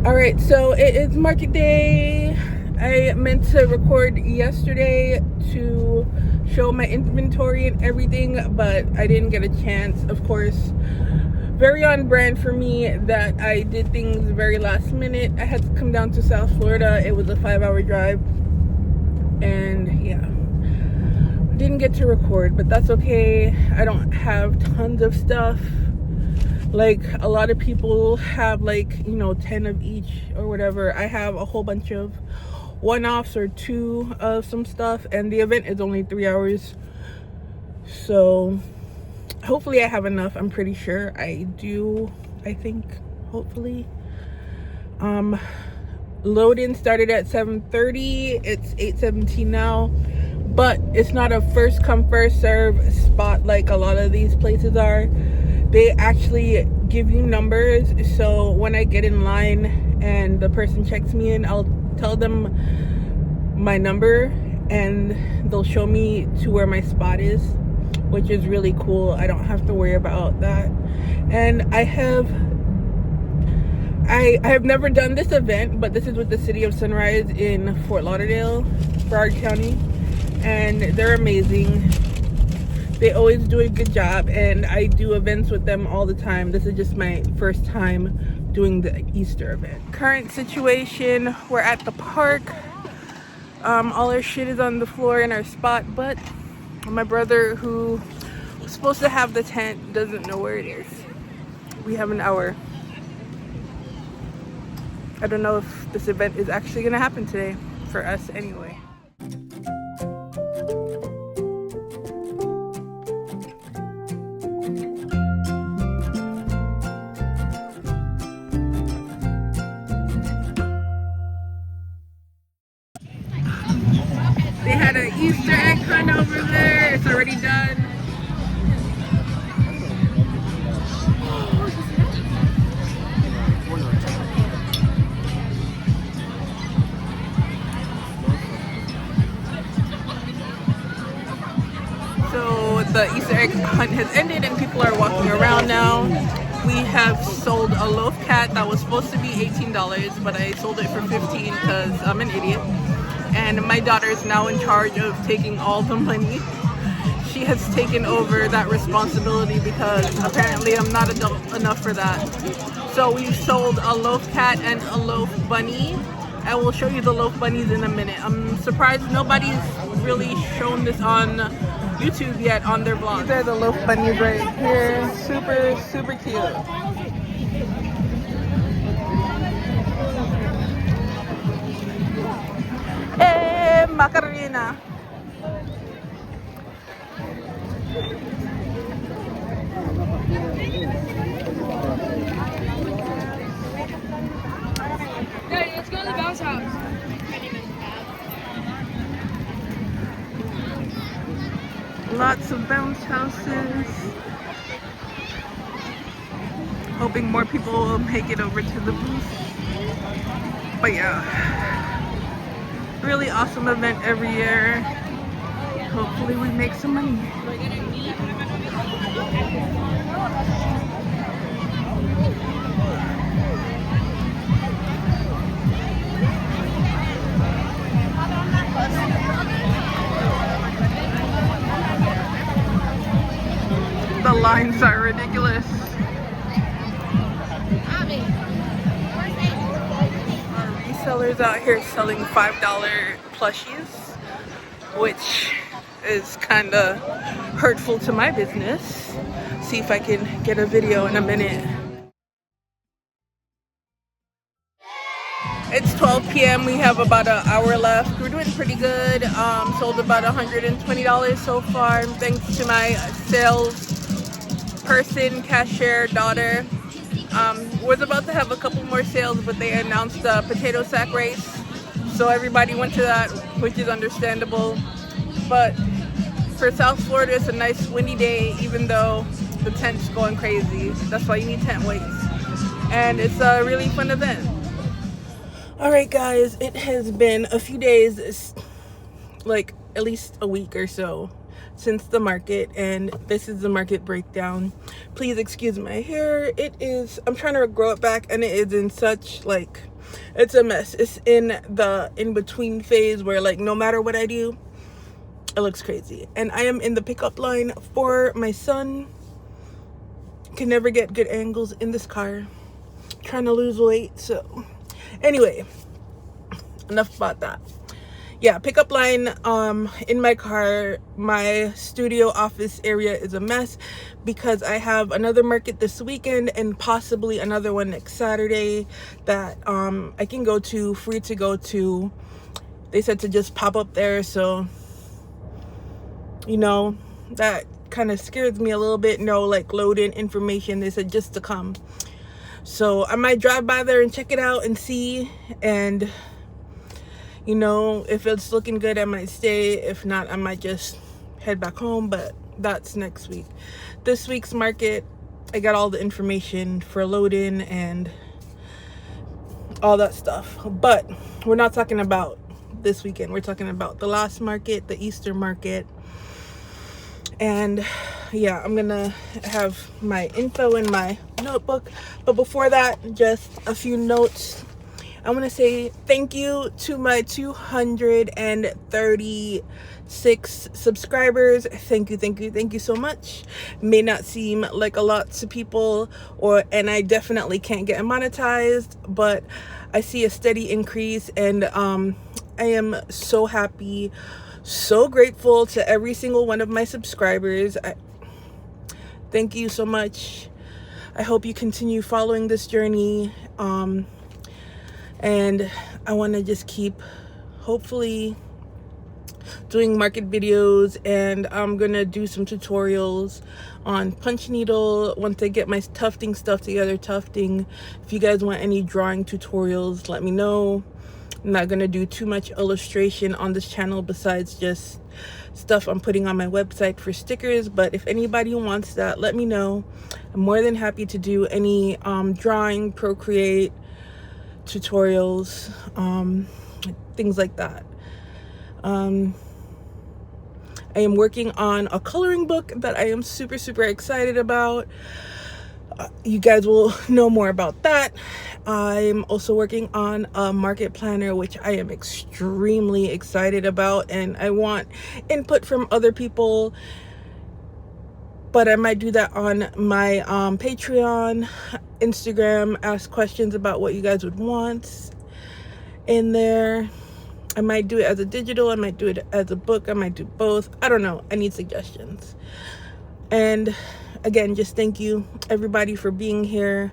All right, so it is market day. I meant to record yesterday to show my inventory and everything, but I didn't get a chance. Of course, very on brand for me that I did things very last minute. I had to come down to South Florida. It was a 5-hour drive, and yeah, didn't get to record, but that's okay. I don't have tons of stuff. Like a lot of people have 10 of each or whatever. I have a whole bunch of one-offs or two of some stuff, and the event is only 3 hours. So hopefully I have enough. I'm pretty sure I do. I think hopefully. Load-in started at 7:30. It's 8:17 now. But it's not a first come first serve spot like a lot of these places are. They actually give you numbers, so when I get in line and the person checks me in, I'll tell them my number and they'll show me to where my spot is, which is really cool. I don't have to worry about that. And I have never done this event, but this is with the City of Sunrise in Fort Lauderdale, Broward County, and they're amazing. They always do a good job, and I do events with them all the time. This is just my first time doing the Easter event. Current situation, we're at the park. All our shit is on the floor in our spot, but my brother, who was supposed to have the tent, doesn't know where it is. We have an hour. I don't know if this event is actually gonna happen today for us anyway. They had an Easter egg hunt over there. It's already done. So the Easter egg hunt has ended and people are walking around now. We have sold a loaf cat that was supposed to be $18, but I sold it for $15 because I'm an idiot. And my daughter is now in charge of taking all the money. She has taken over that responsibility because apparently I'm not adult enough for that. So we've sold a loaf cat and a loaf bunny. I will show you the loaf bunnies in a minute. I'm surprised nobody's really shown this on YouTube yet on their vlog. These are the loaf bunnies right here. Super, super cute. Hey, Macarena. Hey, let's go to the bounce house. Lots of bounce houses. Hoping more people will make it over to the booth. But yeah, really awesome event every year. Hopefully we make some money. The lines are ridiculous. Our resellers out here selling $5 plushies, which is kind of hurtful to my business. See if I can get a video in a minute. It's 12 p.m. We have about an hour left. We're doing pretty good. Sold about $120 so far, thanks to my sales person, cashier, daughter. Was about to have a couple more sales, but they announced the potato sack race, so everybody went to that, which is understandable. But for South Florida, it's a nice windy day, even though the tent's going crazy. That's why you need tent weights, and it's a really fun event. All right, guys, it has been a few days, like at least a week or so since the market, and this is the market breakdown. Please excuse my hair. I'm trying to grow it back, and it is in such, like, it's a mess. It's in the in-between phase where, like, no matter what I do, it looks crazy. And I am in the pickup line for my son. Can never get good angles in this car. Trying to lose weight. So anyway, enough about that. Yeah, pickup line in my car. My studio office area is a mess because I have another market this weekend and possibly another one next Saturday that I can go to, free to go to. They said to just pop up there, so you know, that kind of scares me a little bit. No, like, load in information. They said just to come. So I might drive by there and check it out and see, and you know, if it's looking good, I might stay. If not, I might just head back home, but that's next week. This week's market, I got all the information for load-in and all that stuff, but we're not talking about this weekend. We're talking about the last market, the Easter market. And yeah, I'm gonna have my info in my notebook, but before that, just a few notes. I want to say thank you to my 236 subscribers. Thank you so much. May not seem like a lot to people, and I definitely can't get monetized, but I see a steady increase, and I am so happy, so grateful to every single one of my subscribers. Thank you so much. I hope you continue following this journey. And I want to just keep, hopefully, doing market videos, and I'm gonna do some tutorials on punch needle once I get my tufting stuff together. Tufting, if you guys want any drawing tutorials, let me know. I'm not gonna do too much illustration on this channel besides just stuff I'm putting on my website for stickers, but if anybody wants that, let me know. I'm more than happy to do any drawing, Procreate tutorials, things like that. I am working on a coloring book that I am super excited about. You guys will know more about that. I'm also working on a market planner, which I am extremely excited about, and I want input from other people, but I might do that on my Patreon, Instagram, ask questions about what you guys would want in there. I might do it as a digital, I might do it as a book, I might do both. I don't know. I need suggestions. And again, just thank you everybody for being here.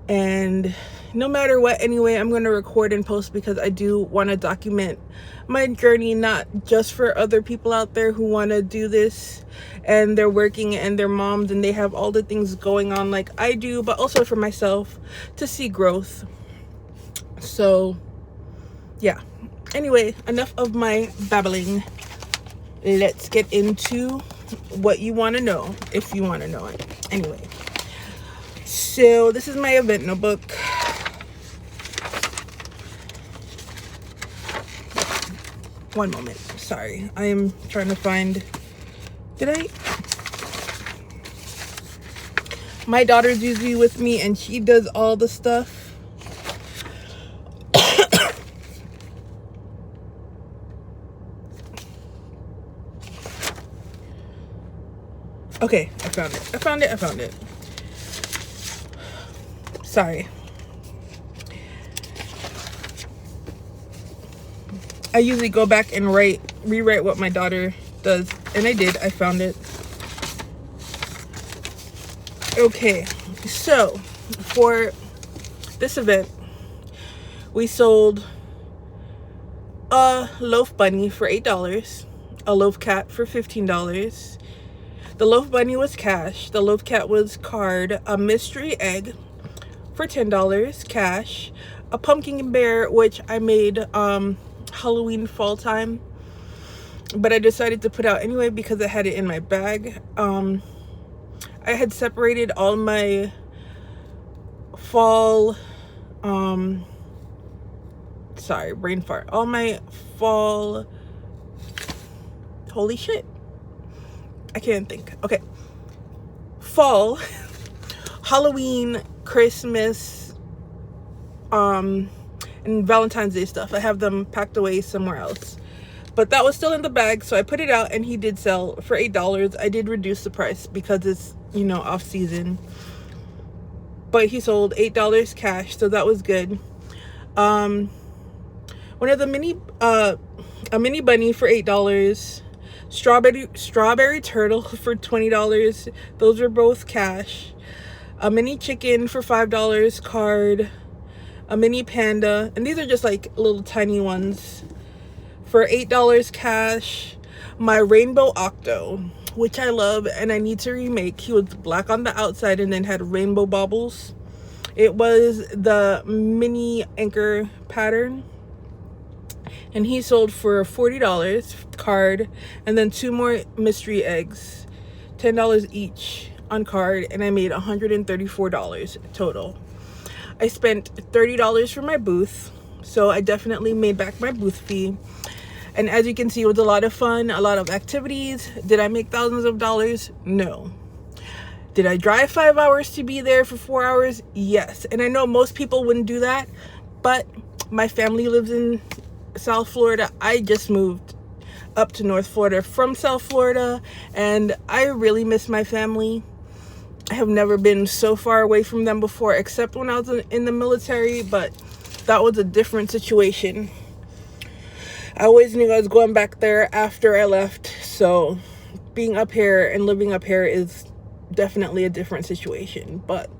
And no matter what, anyway, I'm going to record and post because I do want to document my journey, not just for other people out there who want to do this and they're working and they're moms and they have all the things going on like I do, but also for myself to see growth. So yeah, anyway, enough of my babbling. Let's get into what you want to know, if you want to know it. Anyway, so this is my event notebook. One moment, sorry, I am trying to find, my daughter's usually with me and she does all the stuff. Okay, I found it. Sorry. I usually go back and rewrite what my daughter does, and I did. I found it. Okay, so for this event, we sold a loaf bunny for $8, a loaf cat for $15. The loaf bunny was cash. The loaf cat was card. A mystery egg for $10 cash. A pumpkin bear, which I made Halloween fall time, but I decided to put out anyway because I had it in my bag. I had separated all my fall sorry, brain fart, all my fall Holy shit. I can't think. Okay. Fall, Halloween, Christmas, and Valentine's Day stuff. I have them packed away somewhere else. But that was still in the bag, so I put it out and he did sell for $8. I did reduce the price because it's, you know, off season. But he sold $8 cash, so that was good. One of the a mini bunny for $8. Strawberry turtle for $20. Those are both cash. A mini chicken for $5 card. A mini panda, and these are just like little tiny ones, for $8 cash. My rainbow octo, which I love and I need to remake. He was black on the outside and then had rainbow baubles. It was the mini anchor pattern, and he sold for $40 card, and then 2 more mystery eggs, $10 each on card, and I made $134 total. I spent $30 for my booth, so I definitely made back my booth fee. And as you can see, it was a lot of fun, a lot of activities. Did I make thousands of dollars? No. Did I drive 5 hours to be there for 4 hours? Yes. And I know most people wouldn't do that, but my family lives in South Florida. I just moved up to North Florida from South Florida, and I really miss my family. I have never been so far away from them before, except when I was in the military, but that was a different situation. I always knew I was going back there after I left, so being up here and living up here is definitely a different situation. But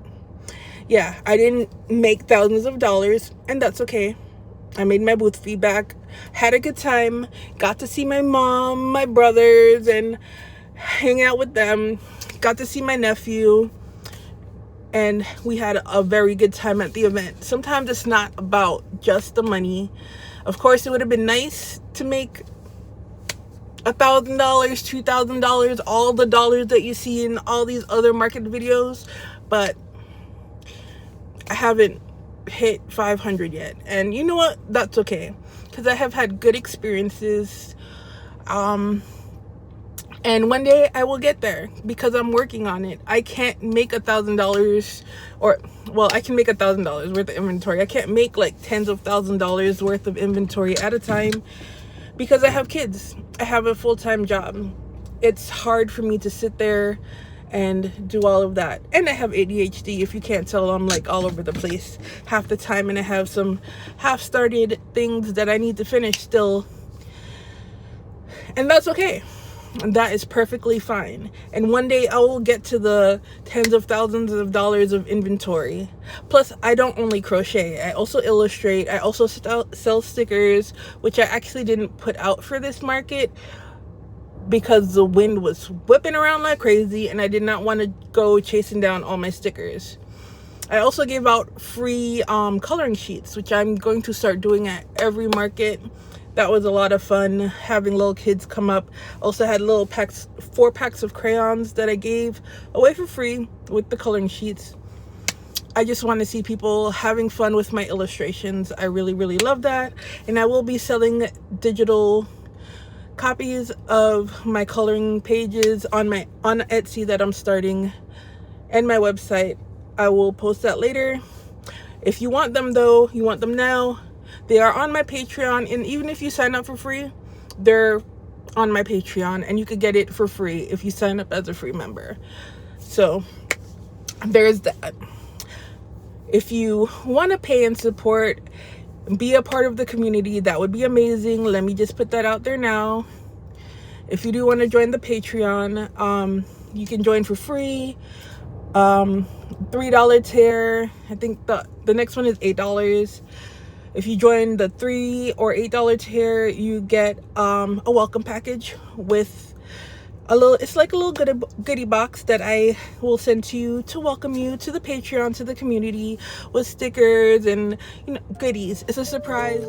yeah, I didn't make thousands of dollars, and that's okay. I made my booth fee back, had a good time, got to see my mom, my brothers, and hang out with them. Got to see my nephew, and we had a very good time at the event. Sometimes it's not about just the money. Of course, it would have been nice to make $1,000, $2,000, all the dollars that you see in all these other market videos, but I haven't hit 500 yet. And you know what? That's okay, because I have had good experiences. And one day I will get there because I'm working on it. I can't make $1,000, or, well, I can make $1,000 worth of inventory. I can't make like tens of $1,000s worth of inventory at a time because I have kids. I have a full-time job. It's hard for me to sit there and do all of that. And I have ADHD. If you can't tell, I'm like all over the place half the time, and I have some half-started things that I need to finish still. And that's okay. And that is perfectly fine. And one day I will get to the tens of thousands of dollars of inventory. Plus, I don't only crochet, I also illustrate. I also sell stickers, which I actually didn't put out for this market because the wind was whipping around like crazy and I did not want to go chasing down all my stickers. I also gave out free coloring sheets, which I'm going to start doing at every market. That was a lot of fun, having little kids come up. Also had little packs, 4 packs of crayons that I gave away for free with the coloring sheets. I just want to see people having fun with my illustrations. I really, really love that. And I will be selling digital copies of my coloring pages on Etsy that I'm starting, and my website. I will post that later. If you want them though, you want them now, they are on my Patreon, and even if you sign up for free, they're on my Patreon, and you could get it for free if you sign up as a free member. So there's that. If you want to pay and support, be a part of the community, that would be amazing. Let me just put that out there now. If you do want to join the Patreon, you can join for free. $3 tier. I think the next one is $8. If you join the $3 or $8 tier, you get a welcome package with a little, it's like a little goodie box that I will send to you to welcome you to the Patreon, to the community, with stickers and, you know, goodies. It's a surprise.